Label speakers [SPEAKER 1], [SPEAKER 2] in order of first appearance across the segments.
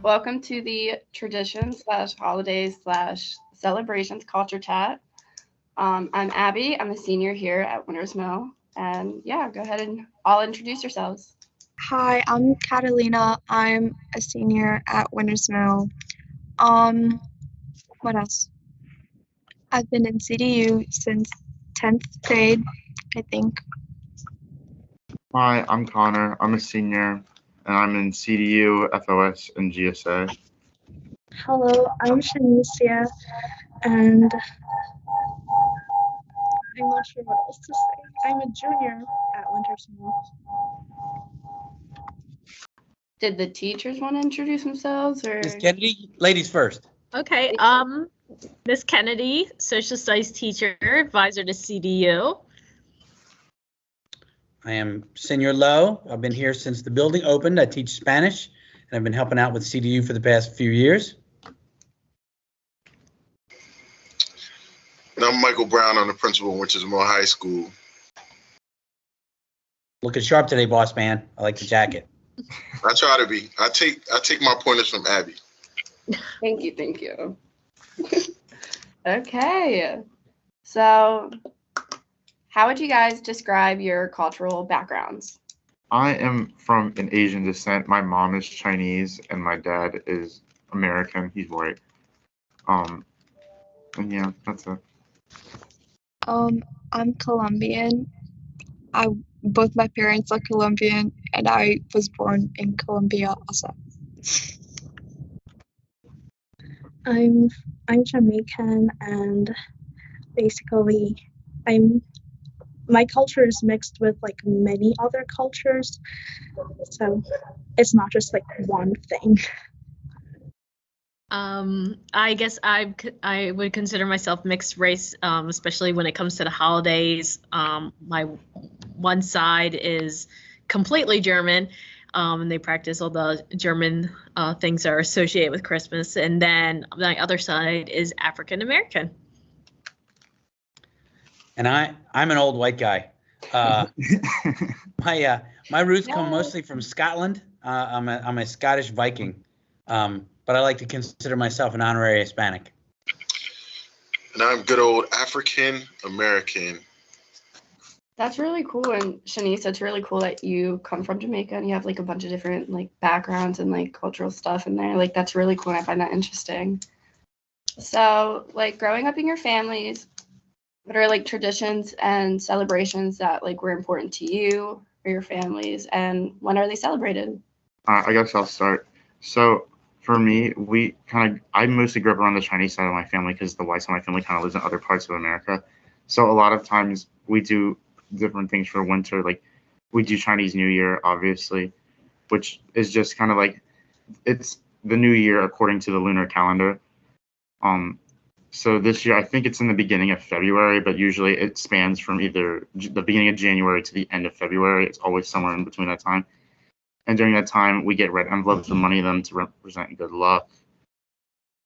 [SPEAKER 1] Welcome to the traditions/holidays/celebrations culture chat. I'm Abby. I'm a senior here at Winters Mill. And yeah, go ahead and all introduce yourselves.
[SPEAKER 2] Hi, I'm Catalina. I'm a senior at Winters Mill. What else? I've been in CDU since 10th grade, I think.
[SPEAKER 3] Hi, I'm Connor. I'm a senior, and I'm in CDU, FOS, and GSA.
[SPEAKER 4] Hello, I'm Shanecia, and I'm not sure what else to say. I'm a junior at Winters Mill.
[SPEAKER 1] Did the teachers want to introduce themselves, or?
[SPEAKER 5] Ms. Kennedy, ladies first.
[SPEAKER 6] Okay, Ms. Kennedy, social studies teacher, advisor to CDU.
[SPEAKER 5] I am Senior Lowe. I've been here since the building opened. I teach Spanish, and I've been helping out with CDU for the past few years.
[SPEAKER 7] And I'm Michael Brown. I'm the principal of Winters Mill High School.
[SPEAKER 5] Looking sharp today, boss man. I like the jacket.
[SPEAKER 7] I try to be. I take my pointers from Abby.
[SPEAKER 1] Thank you. Okay, so how would you guys describe your cultural backgrounds?
[SPEAKER 3] I am from an Asian descent. My mom is Chinese, and my dad is American. He's white. And yeah, that's it.
[SPEAKER 2] I'm Colombian. Both my parents are Colombian, and I was born in Colombia also.
[SPEAKER 4] I'm Jamaican, and basically my culture is mixed with like many other cultures, so it's not just like one thing.
[SPEAKER 6] I guess I would consider myself mixed race, especially when it comes to the holidays. My one side is completely German, and they practice all the German things that are associated with Christmas. And then my other side is African American.
[SPEAKER 5] And I'm an old white guy. My roots come mostly from Scotland. I'm a Scottish Viking. But I like to consider myself an honorary Hispanic.
[SPEAKER 7] And I'm good old African American.
[SPEAKER 1] That's really cool. And Shanice, it's really cool that you come from Jamaica and you have like a bunch of different like backgrounds and like cultural stuff in there. Like that's really cool. And I find that interesting. So like growing up in your families, what are like traditions and celebrations that like were important to you or your families, and when are they celebrated?
[SPEAKER 3] I guess I'll start. So for me, I mostly grew up around the Chinese side of my family because the white side of my family kind of lives in other parts of America. So a lot of times we do different things for winter. Like we do Chinese New Year, obviously, which is just kind of like, it's the new year according to the lunar calendar. So this year, I think it's in the beginning of February, but usually it spans from either the beginning of January to the end of February. It's always somewhere in between that time. And during that time, we get red envelopes with money in them to represent good luck.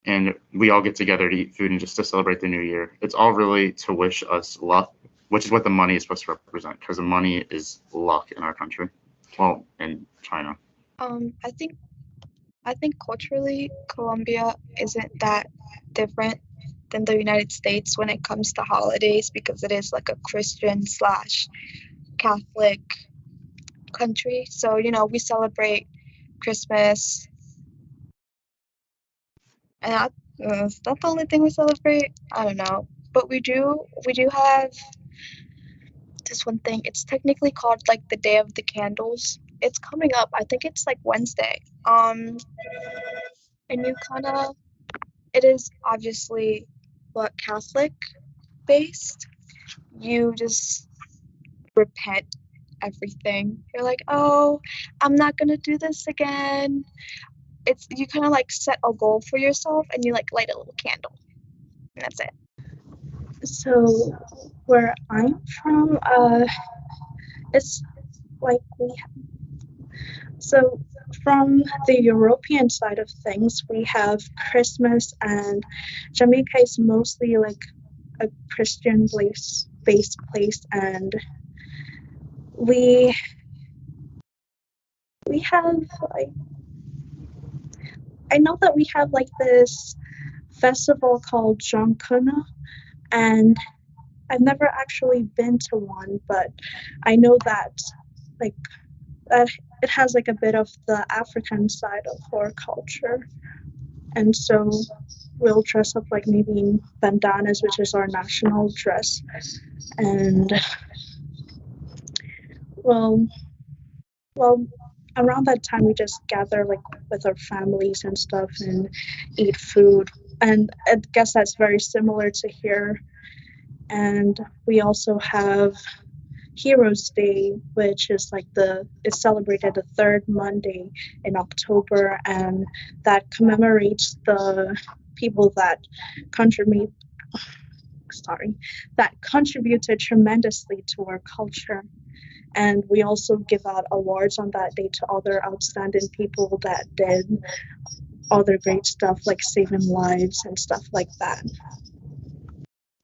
[SPEAKER 3] And we all get together to eat food and just to celebrate the new year. It's all really to wish us luck, which is what the money is supposed to represent, because the money is luck in our country. Well, in China.
[SPEAKER 2] I think culturally, Colombia isn't that different than the United States when it comes to holidays, because it is like a Christian/Catholic country. So, we celebrate Christmas, and that's the only thing we celebrate. I don't know, but we do have this one thing. It's technically called like the Day of the Candles. It's coming up. I think it's like Wednesday. And it is obviously Catholic based. You just repent everything. You're like, oh, I'm not gonna do this again. You kind of like set a goal for yourself and you like light a little candle, and that's it.
[SPEAKER 4] So where I'm from, it's like so from the European side of things, we have Christmas, and Jamaica is mostly like a Christian based place, and we have like I know that we have like this festival called Jonkuna, and I've never actually been to one, but I know that like it has like a bit of the African side of our culture, and so we'll dress up like maybe in bandanas, which is our national dress, and well, around that time we just gather like with our families and stuff and eat food, and I guess that's very similar to here. And we also have Heroes Day, which is like it's celebrated the third Monday in October, and that commemorates the people that contribute contributed tremendously to our culture. And we also give out awards on that day to other outstanding people that did other great stuff like saving lives and stuff like that.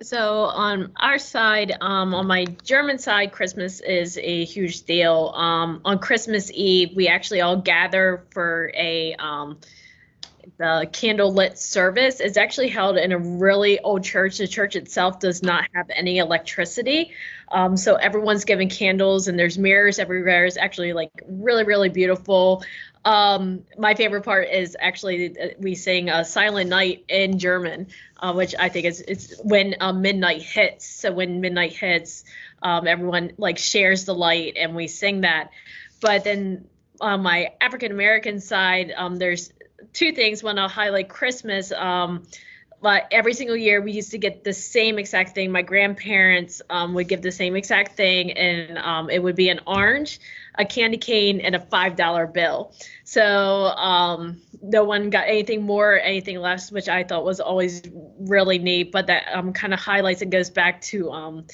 [SPEAKER 6] So on our side, on my German side, Christmas is a huge deal. On Christmas Eve, we actually all gather for the candlelit service. Is actually held in a really old church. The church itself does not have any electricity. So everyone's given candles and there's mirrors everywhere. It's actually like really, really beautiful. My favorite part is actually we sing Silent Night in German, which I think it's when midnight hits. So when midnight hits, everyone like shares the light and we sing that. But then on my African American side, there's two things. One, I'll highlight Christmas. But every single year we used to get the same exact thing. My grandparents would give the same exact thing, and it would be an orange, a candy cane, and a $5 bill. So no one got anything more, anything less, which I thought was always really neat. But that kind of highlights and goes back to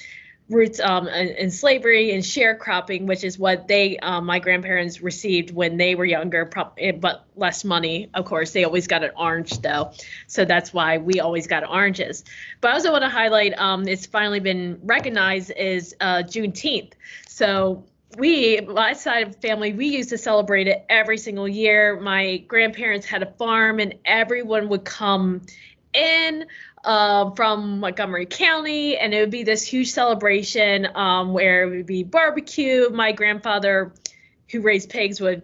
[SPEAKER 6] roots in slavery and sharecropping, which is what my grandparents received when they were younger, but less money. Of course, they always got an orange though. So that's why we always got oranges. But I also want to highlight, it's finally been recognized, is Juneteenth. So my side of the family, we used to celebrate it every single year. My grandparents had a farm and everyone would come in from Montgomery County, and it would be this huge celebration where it would be barbecue. My grandfather, who raised pigs, would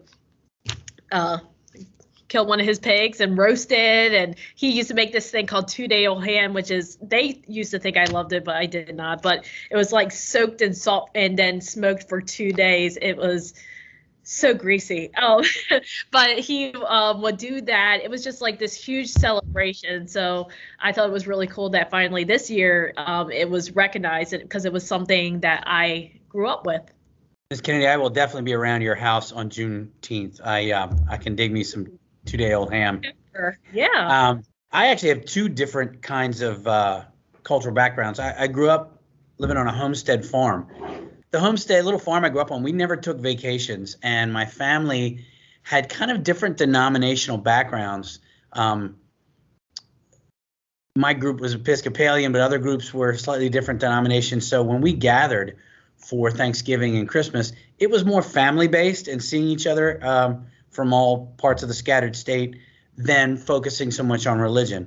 [SPEAKER 6] kill one of his pigs and roast it, and he used to make this thing called 2-day-old ham, which is, they used to think I loved it, but I did not. But it was like soaked in salt and then smoked for 2 days. It was so greasy. But he would do that. It was just like this huge celebration. So I thought it was really cool that finally this year it was recognized, because it was something that I grew up with.
[SPEAKER 5] Ms. Kennedy, I will definitely be around your house on Juneteenth. I can dig me some 2-day-old ham.
[SPEAKER 6] Sure. Yeah.
[SPEAKER 5] I actually have two different kinds of cultural backgrounds. I grew up living on a homestead farm. The homestead, little farm I grew up on, we never took vacations, and my family had kind of different denominational backgrounds. My group was Episcopalian, but other groups were slightly different denominations. So when we gathered for Thanksgiving and Christmas, it was more family-based and seeing each other from all parts of the scattered state than focusing so much on religion.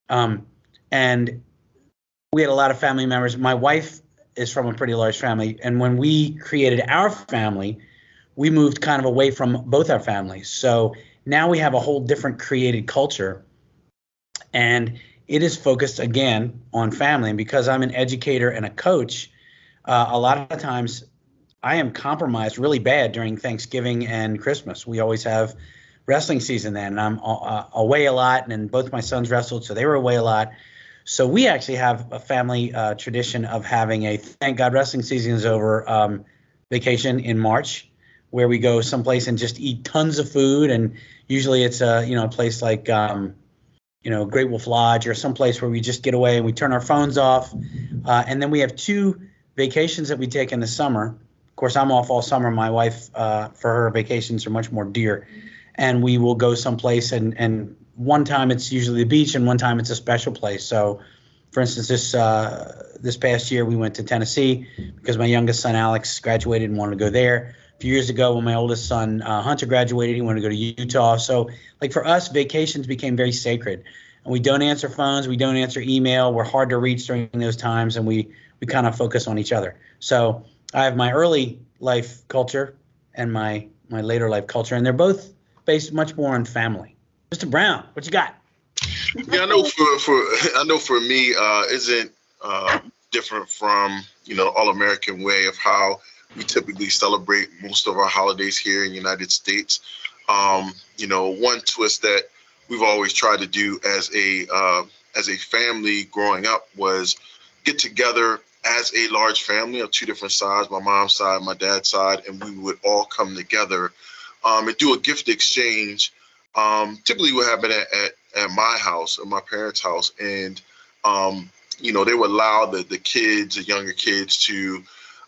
[SPEAKER 5] And we had a lot of family members. My wife is from a pretty large family, and when we created our family, we moved kind of away from both our families. So now we have a whole different created culture, and it is focused again on family. And because I'm an educator and a coach, a lot of times I am compromised really bad during Thanksgiving and Christmas. We always have wrestling season then, and I'm away a lot, and both my sons wrestled, so they were away a lot. So we actually have a family tradition of having a thank God wrestling season is over vacation in March, where we go someplace and just eat tons of food. And usually it's a place like Great Wolf Lodge or someplace where we just get away and we turn our phones off. And then we have 2 vacations that we take in the summer. Of course, I'm off all summer. My wife, for her vacations are much more dear. And we will go someplace and one time it's usually the beach and one time it's a special place. So, for instance, this past year we went to Tennessee because my youngest son Alex graduated and wanted to go there. few years ago when my oldest son, Hunter, graduated. He wanted to go to Utah. So like for us, vacations became very sacred. And we don't answer phones. We don't answer email. We're hard to reach during those times. And we kind of focus on each other. So I have my early life culture and my later life culture. And they're both based much more on family. Mr. Brown, what you got?
[SPEAKER 7] Yeah, I know for me, isn't different from, all-American way of how we typically celebrate most of our holidays here in the United States. One twist that we've always tried to do as a family growing up was get together as a large family of two different sides, my mom's side, my dad's side, and we would all come together and do a gift exchange. Typically what happened at my house, at my parents' house, and they would allow the kids, the younger kids, to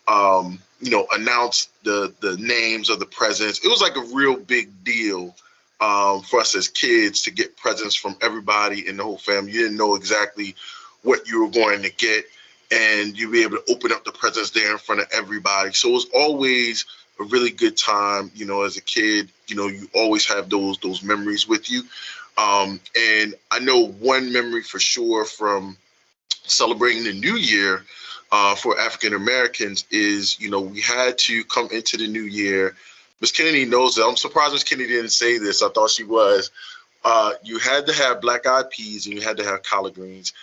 [SPEAKER 7] announce the names of the presents. It was like a real big deal for us as kids to get presents from everybody in the whole family. You didn't know exactly what you were going to get, and you'd be able to open up the presents there in front of everybody. So it was always a really good time. As a kid, you always have those memories with you. And I know one memory for sure from celebrating the New Year for African Americans is, we had to come into the New Year. Ms. Kennedy knows that. I'm surprised Ms. Kennedy didn't say this. I thought she was. You had to have black-eyed peas and you had to have collard greens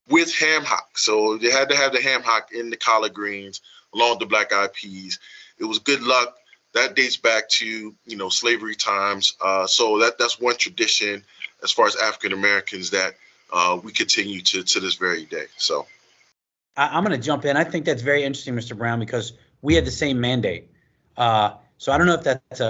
[SPEAKER 7] with ham hock. So you had to have the ham hock in the collard greens along with the black-eyed peas. It was good luck. That dates back to, slavery times. So that's one tradition as far as African Americans that we continue to this very day. So
[SPEAKER 5] I'm going to jump in. I think that's very interesting, Mr. Brown, because we had the same mandate. So I don't know if that's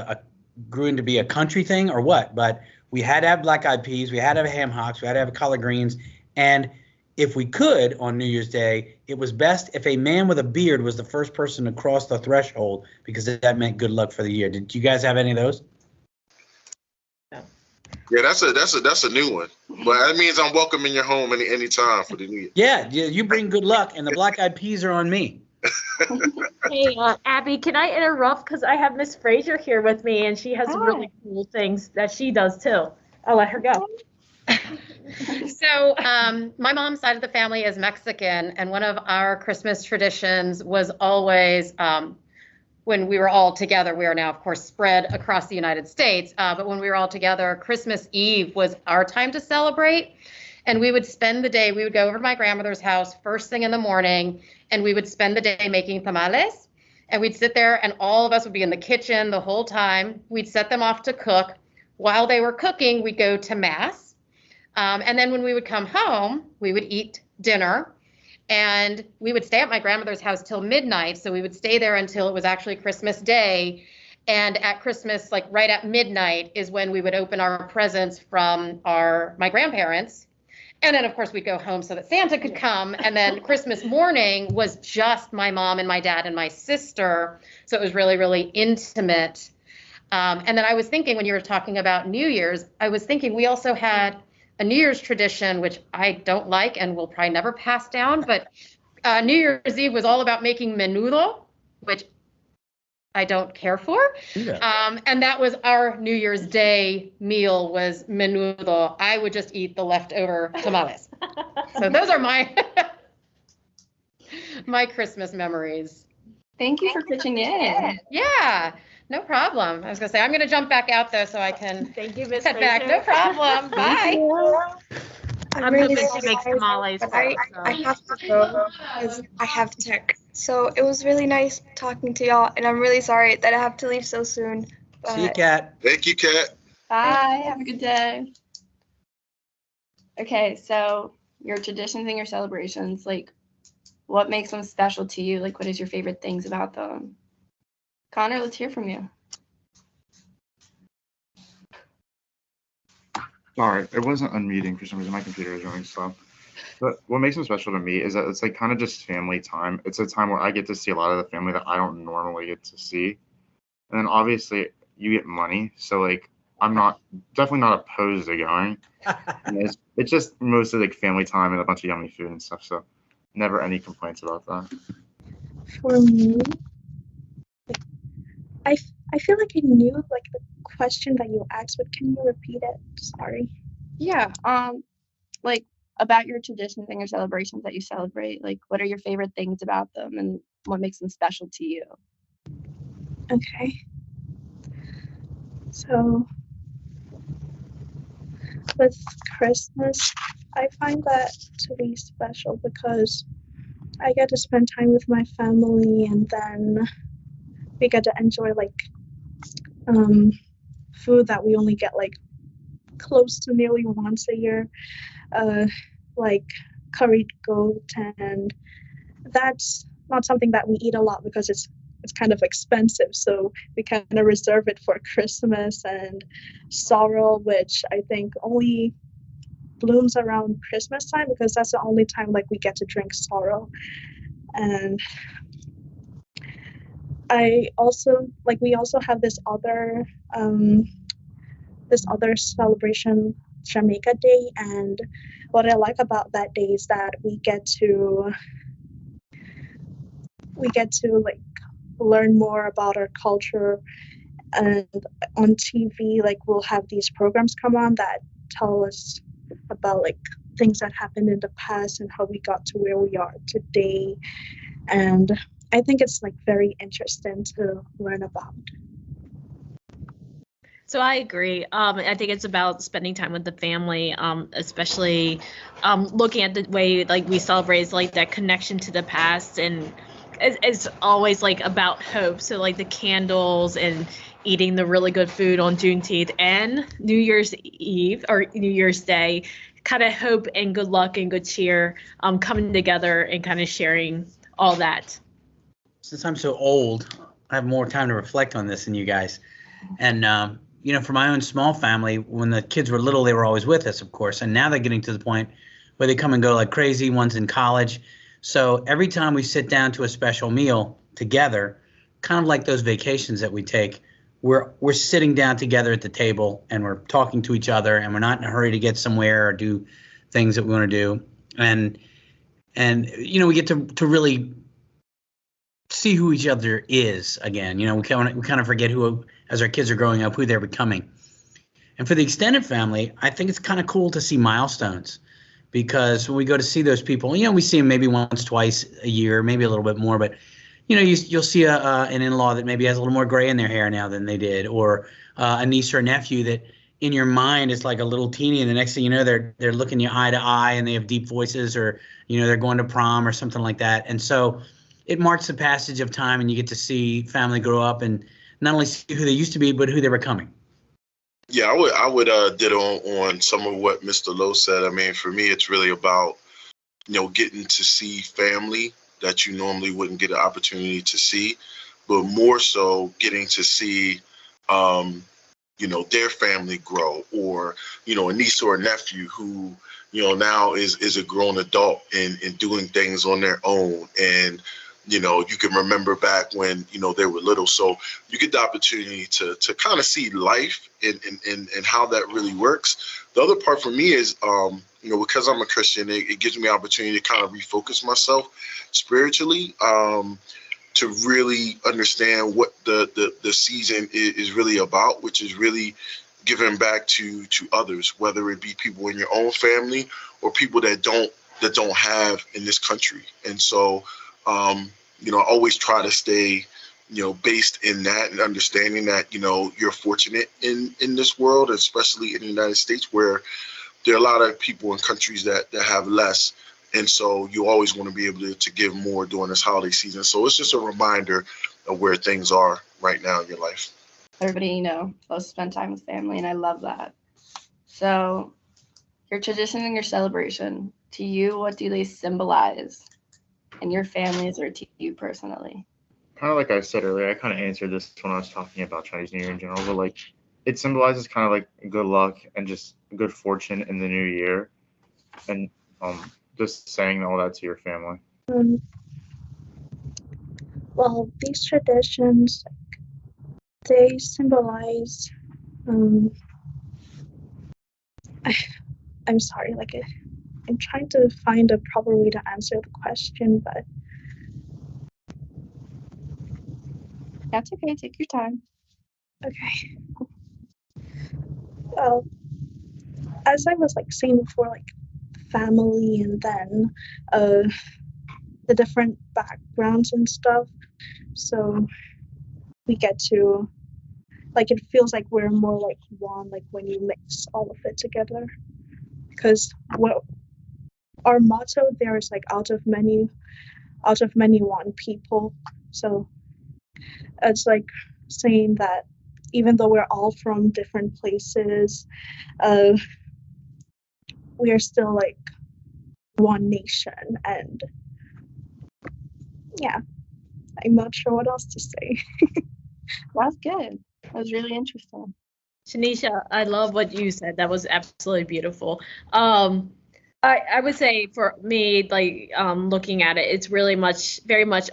[SPEAKER 5] grew into be a country thing or what, but we had to have black-eyed peas, we had to have ham hocks, we had to have collard greens, and if we could on New Year's Day, it was best if a man with a beard was the first person to cross the threshold because that meant good luck for the year. Did you guys have any of those?
[SPEAKER 7] Yeah, that's a new one. But that means I'm welcome in your home any time for the New Year.
[SPEAKER 5] Yeah, you bring good luck, and the black-eyed peas are on me.
[SPEAKER 6] Hey, Abby, can I interrupt? Because I have Miss Frazier here with me, and she has really cool things that she does, too. I'll let her go.
[SPEAKER 8] So my mom's side of the family is Mexican, and one of our Christmas traditions was always when we were all together. We are now, of course, spread across the United States, but when we were all together, Christmas Eve was our time to celebrate, and we would spend the day, we would go over to my grandmother's house first thing in the morning, and we would spend the day making tamales, and we'd sit there, and all of us would be in the kitchen the whole time. We'd set them off to cook. While they were cooking, we'd go to Mass. And then when we would come home, we would eat dinner, and we would stay at my grandmother's house till midnight. So we would stay there until it was actually Christmas Day. And at Christmas, like right at midnight, is when we would open our presents from my grandparents. And then, of course, we'd go home so that Santa could come. And then Christmas morning was just my mom and my dad and my sister. So it was really, really intimate. And then I was thinking, when you were talking about New Year's, I was thinking we also had a New Year's tradition, which I don't like and will probably never pass down, but New Year's Eve was all about making menudo, which I don't care for. Yeah. And that was our New Year's Day meal, was menudo. I would just eat the leftover tamales. So those are my my Christmas memories.
[SPEAKER 1] Thank you for pitching in.
[SPEAKER 8] Yeah. No problem. I was going to say, I'm going to jump back out though so I can
[SPEAKER 6] Thank you, Miss
[SPEAKER 8] head back. No problem. Bye.
[SPEAKER 6] I'm
[SPEAKER 2] really
[SPEAKER 6] hoping she makes tamales.
[SPEAKER 2] But I have to go because I have tech. So it was really nice talking to y'all, and I'm really sorry that I have to leave so soon. But
[SPEAKER 5] See you, Kat.
[SPEAKER 7] Thank you, Kat.
[SPEAKER 1] Bye. Have a good day. Okay, so your traditions and your celebrations, like, what makes them special to you? Like, what is your favorite things about them? Connor, let's hear from you.
[SPEAKER 3] Sorry, it wasn't unmuting for some reason. My computer is running slow. But what makes them special to me is that it's like kind of just family time. It's a time where I get to see a lot of the family that I don't normally get to see. And then obviously you get money. So like I'm definitely not opposed to going. And it's just mostly like family time and a bunch of yummy food and stuff. So never any complaints about that.
[SPEAKER 4] For me, I feel like I knew like the question that you asked, but can you repeat it? Sorry.
[SPEAKER 1] Yeah. Like about your traditions and your celebrations that you celebrate. Like, what are your favorite things about them, and what makes them special to you?
[SPEAKER 4] Okay. So with Christmas, I find that to be special because I get to spend time with my family, and then we get to enjoy like food that we only get like close to nearly once a year, like curried goat, and that's not something that we eat a lot because it's kind of expensive, so we kind of reserve it for Christmas. And sorrel, which I think only blooms around Christmas time because that's the only time like we get to drink sorrel. And I also like we also have this other celebration, Jamaica Day, and what I like about that day is that we get to like learn more about our culture. And on TV, like we'll have these programs come on that tell us about like things that happened in the past and how we got to where we are today. And I think it's like very interesting to learn about.
[SPEAKER 6] So I agree. I think it's about spending time with the family, especially looking at the way like we celebrate like that connection to the past, and it's always like about hope. So like the candles and eating the really good food on Juneteenth and New Year's Eve or New Year's Day, kind of hope and good luck and good cheer coming together and kind of sharing all that.
[SPEAKER 5] Since I'm so old, I have more time to reflect on this than you guys. And you know, for my own small family, when the kids were little, they were always with us, of course. And now they're getting to the point where they come and go like crazy. One's in college. So every time we sit down to a special meal together, kind of like those vacations that we take, we're sitting down together at the table and we're talking to each other, and we're not in a hurry to get somewhere or do things that we want to do. And you know, we get to really see who each other is again. You know, we kind of forget who, as our kids are growing up, who they're becoming. And for the extended family, I think it's kind of cool to see milestones, because when we go to see those people, you know, we see them maybe once, twice a year, maybe a little bit more, but you know, you'll see an in-law that maybe has a little more gray in their hair now than they did, or a niece or a nephew that in your mind is like a little teeny, and the next thing you know, they're looking you eye to eye and they have deep voices, or you know, they're going to prom or something like that. And so it marks the passage of time, and you get to see family grow up and not only see who they used to be, but who they're becoming.
[SPEAKER 7] Yeah, I would ditto on some of what Mr. Lowe said. I mean, for me, it's really about, you know, getting to see family that you normally wouldn't get an opportunity to see, but more so getting to see, you know, their family grow, or, you know, a niece or a nephew who, you know, now is a grown adult and doing things on their own. And, you know, you can remember back when, you know, they were little. So you get the opportunity to kind of see life and how that really works. The other part for me is, you know, because I'm a Christian, it gives me an opportunity to kind of refocus myself spiritually, to really understand what the season is really about, which is really giving back to others, whether it be people in your own family or people that don't have in this country. And so, you know, I always try to stay, you know, based in that and understanding that, you know, you're fortunate in this world, especially in the United States, where there are a lot of people in countries that have less. And so you always want to be able to give more during this holiday season. So it's just a reminder of where things are right now in your life.
[SPEAKER 1] Everybody, you know, loves to spend time with family, and I love that. So your tradition and your celebration, to you, what do they symbolize in your families or to you personally?
[SPEAKER 3] Kind of like I said earlier, I kind of answered this when I was talking about Chinese New Year in general, but like it symbolizes kind of like good luck and just good fortune in the new year, and just saying all that to your family.
[SPEAKER 4] Well, these traditions, they symbolize, I'm sorry, like I'm trying to find a proper way to answer the question, but
[SPEAKER 1] That's okay. Take your time.
[SPEAKER 4] Okay. Well, as I was like saying before, like family and then the different backgrounds and stuff. So we get to like it feels like we're more like one, like when you mix all of it together. Because what our motto there is like out of many one people. So it's like saying that even though we're all from different places, we are still like one nation. And yeah, I'm not sure what else to say.
[SPEAKER 1] That's good. That was really interesting.
[SPEAKER 6] Shanecia, I love what you said. That was absolutely beautiful. I would say for me, like looking at it, it's very much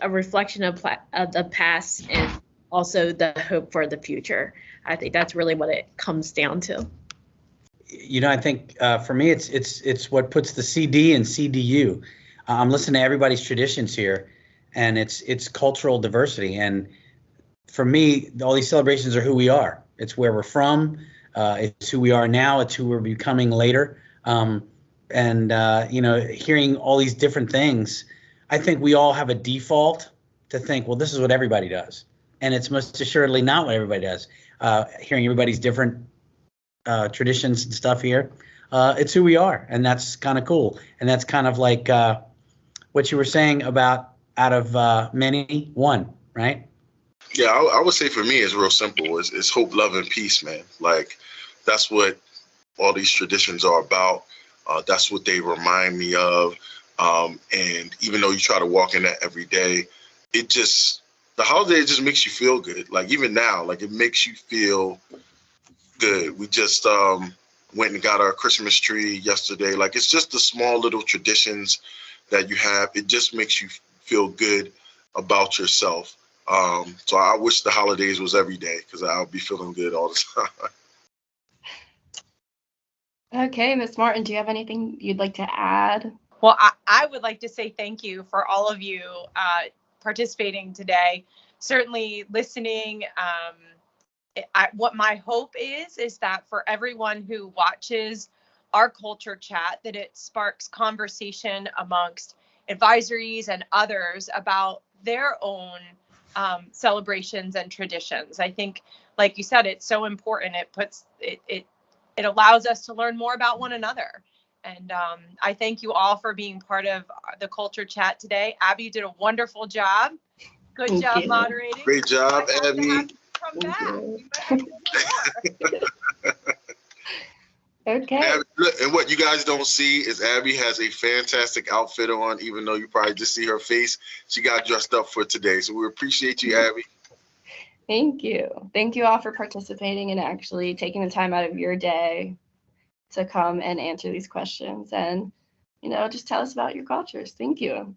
[SPEAKER 6] a reflection of the past and also the hope for the future. I think that's really what it comes down to.
[SPEAKER 5] You know, I think for me, it's what puts the CD in CDU. I'm listening to everybody's traditions here, and it's cultural diversity. And for me, all these celebrations are who we are. It's where we're from. It's who we are now. It's who we're becoming later. And you know, hearing all these different things, I think we all have a default to think, well, this is what everybody does, and it's most assuredly not what everybody does. Hearing everybody's different traditions and stuff here, it's who we are, and that's kind of cool. And that's kind of like what you were saying about out of many, one, right?
[SPEAKER 7] Yeah, I would say for me, it's real simple. It's hope, love, and peace, man. Like, that's what all these traditions are about. That's what they remind me of. And even though you try to walk in that every day, the holiday just makes you feel good. Like, even now, like, it makes you feel good. We just went and got our Christmas tree yesterday. Like, it's just the small little traditions that you have. It just makes you feel good about yourself. So I wish the holidays was every day, because I'll be feeling good all the time.
[SPEAKER 1] Okay, Miss Martin, do you have anything you'd like to add?
[SPEAKER 9] Well, I would like to say thank you for all of you participating today. Certainly listening. What my hope is that for everyone who watches our culture chat, that it sparks conversation amongst advisories and others about their own celebrations and traditions. I think, like you said, it's so important. It allows us to learn more about one another. And I thank you all for being part of the culture chat today. Abby, you did a wonderful job. Good
[SPEAKER 1] Thank
[SPEAKER 9] job
[SPEAKER 1] you.
[SPEAKER 9] moderating.
[SPEAKER 7] Great job, Abby.
[SPEAKER 9] Come back. We might have to do more.
[SPEAKER 1] Okay.
[SPEAKER 7] Abby, look, and what you guys don't see is Abby has a fantastic outfit on, even though you probably just see her face. She got dressed up for today. So we appreciate you, Abby.
[SPEAKER 1] Thank you. Thank you all for participating and actually taking the time out of your day to come and answer these questions and, you know, just tell us about your cultures. Thank you.